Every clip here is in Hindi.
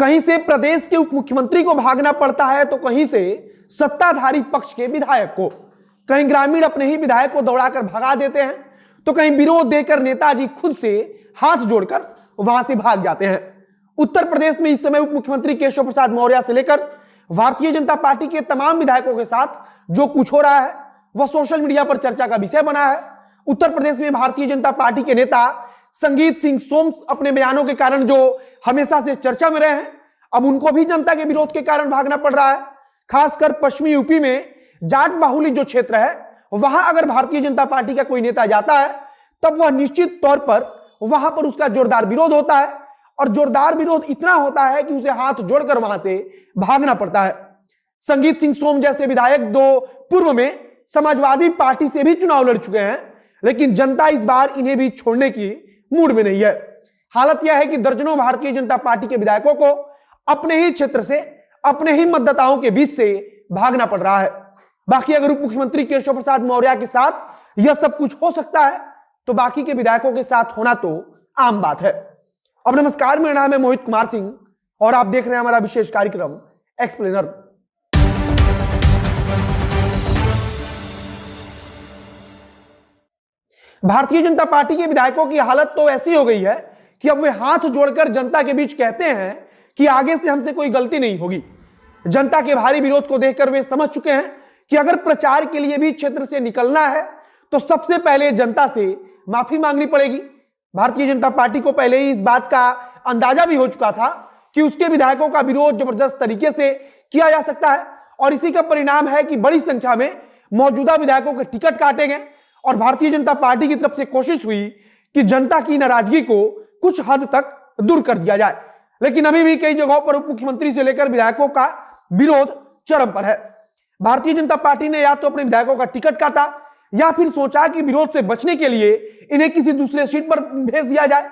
कहीं से प्रदेश के उप मुख्यमंत्री को भागना पड़ता है तो कहीं से सत्ताधारी पक्ष के विधायक को। कहीं ग्रामीण अपने ही विधायक को दौड़ाकर भगा देते हैं तो कहीं विरोध देकर नेताजी खुद से हाथ जोड़कर वहां से भाग जाते हैं। उत्तर प्रदेश में इस समय उप मुख्यमंत्री केशव प्रसाद मौर्य से लेकर भारतीय जनता पार्टी के तमाम विधायकों के साथ जो कुछ हो रहा है वह सोशल मीडिया पर चर्चा का विषय बना है। उत्तर प्रदेश में भारतीय जनता पार्टी के नेता संगीत सिंह सोम अपने बयानों के कारण जो हमेशा से चर्चा में रहे हैं, अब उनको भी जनता के विरोध के कारण भागना पड़ रहा है। खासकर पश्चिमी यूपी में जाट बाहुल्य जो क्षेत्र है वहां अगर भारतीय जनता पार्टी का कोई नेता जाता है तब वह निश्चित तौर पर वहां पर उसका जोरदार विरोध होता है और जोरदार विरोध इतना होता है कि उसे हाथ जोड़कर वहां से भागना पड़ता है। संगीत सिंह सोम जैसे विधायक दो पूर्व में समाजवादी पार्टी से भी चुनाव लड़ चुके हैं, लेकिन जनता इस बार इन्हें भी छोड़ने की मूड में नहीं है। हालत यह है कि दर्जनों भारतीय जनता पार्टी के विधायकों को अपने ही क्षेत्र से अपने ही मतदाताओं के बीच से भागना पड़ रहा है। बाकी अगर उप मुख्यमंत्री केशव प्रसाद मौर्य के साथ यह सब कुछ हो सकता है तो बाकी के विधायकों के साथ होना तो आम बात है। अब नमस्कार, मेरा नाम है मोहित कुमार सिंह और आप देख रहे हैं हमारा विशेष कार्यक्रम एक्सप्लेनर। भारतीय जनता पार्टी के विधायकों की हालत तो ऐसी हो गई है कि अब वे हाथ जोड़कर जनता के बीच कहते हैं कि आगे से हमसे कोई गलती नहीं होगी। जनता के भारी विरोध को देखकर वे समझ चुके हैं कि अगर प्रचार के लिए भी क्षेत्र से निकलना है तो सबसे पहले जनता से माफी मांगनी पड़ेगी। भारतीय जनता पार्टी को पहले ही इस बात का अंदाजा भी हो चुका था कि उसके विधायकों का विरोध जबरदस्त तरीके से किया जा सकता है और इसी का परिणाम है कि बड़ी संख्या में मौजूदा विधायकों के टिकट काटे गए और भारतीय जनता पार्टी की तरफ से कोशिश हुई कि जनता की नाराजगी को कुछ हद तक दूर कर दिया जाए। लेकिन अभी भी कई जगहों पर उप मुख्यमंत्री से लेकर विधायकों का विरोध चरम पर है। भारतीय जनता पार्टी ने या तो अपने विधायकों का टिकट काटा या फिर सोचा कि विरोध से बचने के लिए इन्हें किसी दूसरे सीट पर भेज दिया जाए,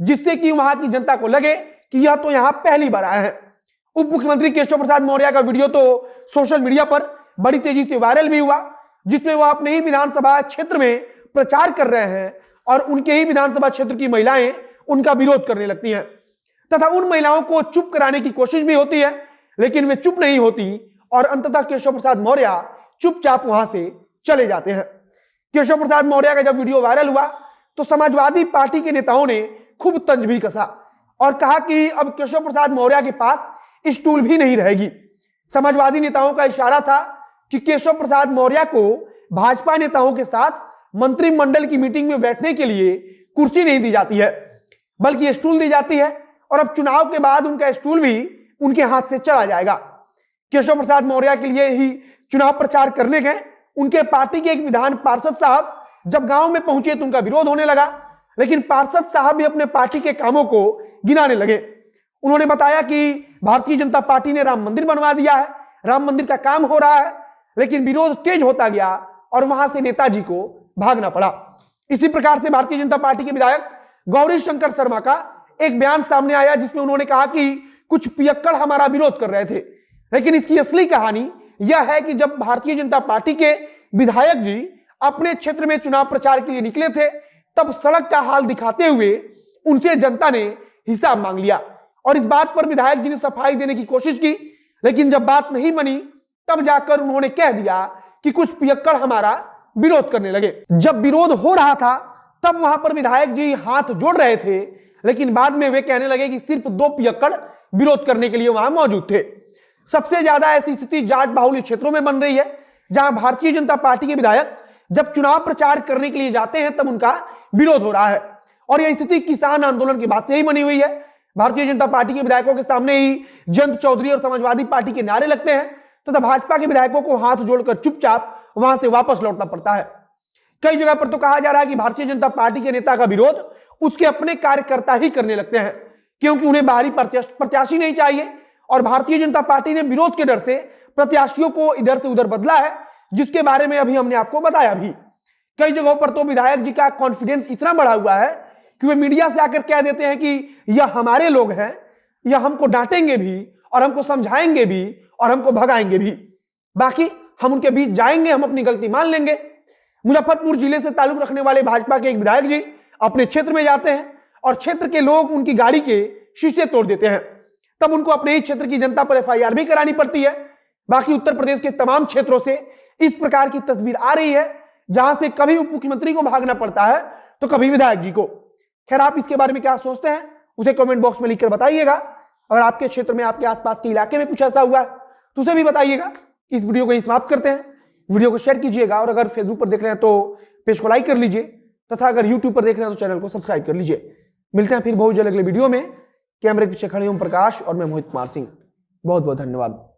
जिससे कि वहां की जनता को लगे कि यह तो यहां पहली बार आए हैं। उप मुख्यमंत्री केशव प्रसाद मौर्य का वीडियो तो सोशल मीडिया पर बड़ी तेजी से वायरल भी हुआ, जिसमें वह अपने ही विधानसभा क्षेत्र में प्रचार कर रहे हैं और उनके ही विधानसभा क्षेत्र की महिलाएं उनका विरोध करने लगती हैं तथा उन महिलाओं को चुप कराने की कोशिश भी होती है, लेकिन वे चुप नहीं होती और अंततः केशव प्रसाद मौर्य चुपचाप वहां से चले जाते हैं। केशव प्रसाद मौर्य का जब वीडियो वायरल हुआ तो समाजवादी पार्टी के नेताओं ने खूब तंज भी कसा और कहा कि अब केशव प्रसाद मौर्य के पास स्टूल भी नहीं रहेगी। समाजवादी नेताओं का इशारा था कि केशव प्रसाद मौर्य को भाजपा नेताओं के साथ मंत्रिमंडल की मीटिंग में बैठने के लिए कुर्सी नहीं दी जाती है, बल्कि स्टूल दी जाती है और अब चुनाव के बाद उनका स्टूल भी उनके हाथ से चला जाएगा। केशव प्रसाद मौर्य के लिए ही चुनाव प्रचार करने गए उनके पार्टी के एक विधान पार्षद साहब जब गांव में पहुंचे तो उनका विरोध होने लगा, लेकिन पार्षद साहब भी अपने पार्टी के कामों को गिनाने लगे। उन्होंने बताया कि भारतीय जनता पार्टी ने राम मंदिर बनवा दिया है, राम मंदिर का काम हो रहा है, लेकिन विरोध तेज होता गया और वहां से नेताजी को भागना पड़ा। इसी प्रकार से भारतीय जनता पार्टी के विधायक गौरी शंकर शर्मा का एक बयान सामने आया जिसमें उन्होंने कहा कि कुछ पियक्कड़ हमारा विरोध कर रहे थे, लेकिन इसकी असली कहानी यह है कि जब भारतीय जनता पार्टी के विधायक जी अपने क्षेत्र में चुनाव प्रचार के लिए निकले थे तब सड़क का हाल दिखाते हुए उनसे जनता ने हिसाब मांग लिया और इस बात पर विधायक जी ने सफाई देने की कोशिश की, लेकिन जब बात नहीं बनी तब जाकर उन्होंने कह दिया कि कुछ पियक्कड़ हमारा विरोध करने लगे। जब विरोध हो रहा था तब वहां पर विधायक जी हाथ जोड़ रहे थे, लेकिन बाद में वे कहने लगे कि सिर्फ 2 पियक्कड़ विरोध करने के लिए वहां मौजूद थे। सबसे ज्यादा ऐसी स्थिति जाट बाहुल्य क्षेत्रों में बन रही है, जहां भारतीय जनता पार्टी के विधायक जब चुनाव प्रचार करने के लिए जाते हैं तब उनका विरोध हो रहा है और यह स्थिति किसान आंदोलन के बाद से ही बनी हुई है। भारतीय जनता पार्टी के विधायकों के सामने ही जयंत चौधरी और समाजवादी पार्टी के नारे लगते हैं तथा भाजपा के विधायकों को हाथ जोड़कर चुपचाप वहां से वापस लौटना पड़ता है। कई जगह पर तो कहा जा रहा है कि भारतीय जनता पार्टी के नेता का विरोध उसके अपने कार्यकर्ता ही करने लगते हैं, क्योंकि उन्हें बाहरी प्रत्याशी नहीं चाहिए और भारतीय जनता पार्टी ने विरोध के डर से प्रत्याशियों को इधर से उधर बदला है, जिसके बारे में अभी हमने आपको बताया भी। कई जगहों पर तो विधायक जी का कॉन्फिडेंस इतना बढ़ा हुआ है कि वे मीडिया से आकर कह देते हैं कि यह हमारे लोग हैं, यह हमको डांटेंगे भी और हमको समझाएंगे भी और हमको भगाएंगे भी, बाकी हम उनके बीच जाएंगे, हम अपनी गलती मान लेंगे। मुजफ्फरपुर जिले से ताल्लुक रखने वाले भाजपा के एक विधायक जी अपने क्षेत्र में जाते हैं और क्षेत्र के लोग उनकी गाड़ी के शीशे तोड़ देते हैं तब उनको अपने ही क्षेत्र की जनता पर एफआईआर भी करानी पड़ती है। बाकी उत्तर प्रदेश के तमाम क्षेत्रों से इस प्रकार की तस्वीर आ रही है, जहां से कभी उप मुख्यमंत्री को भागना पड़ता है तो कभी विधायक जी को। खैर, आप इसके बारे में क्या सोचते हैं उसे कमेंट बॉक्स में लिखकर बताइएगा। अगर आपके क्षेत्र में, आपके आसपास के इलाके में कुछ ऐसा हुआ है तो उसे भी बताइएगा। इस वीडियो को यहीं समाप्त करते हैं। वीडियो को शेयर कीजिएगा और अगर फेसबुक पर देख रहे हैं तो पेज को लाइक कर लीजिए तथा अगर यूट्यूब पर देख रहे हैं तो चैनल को सब्सक्राइब कर लीजिए। मिलते हैं फिर बहुत जल्द अगले वीडियो में। कैमरे के पीछे खड़े ओम प्रकाश और मैं मोहित कुमार सिंह। बहुत बहुत धन्यवाद।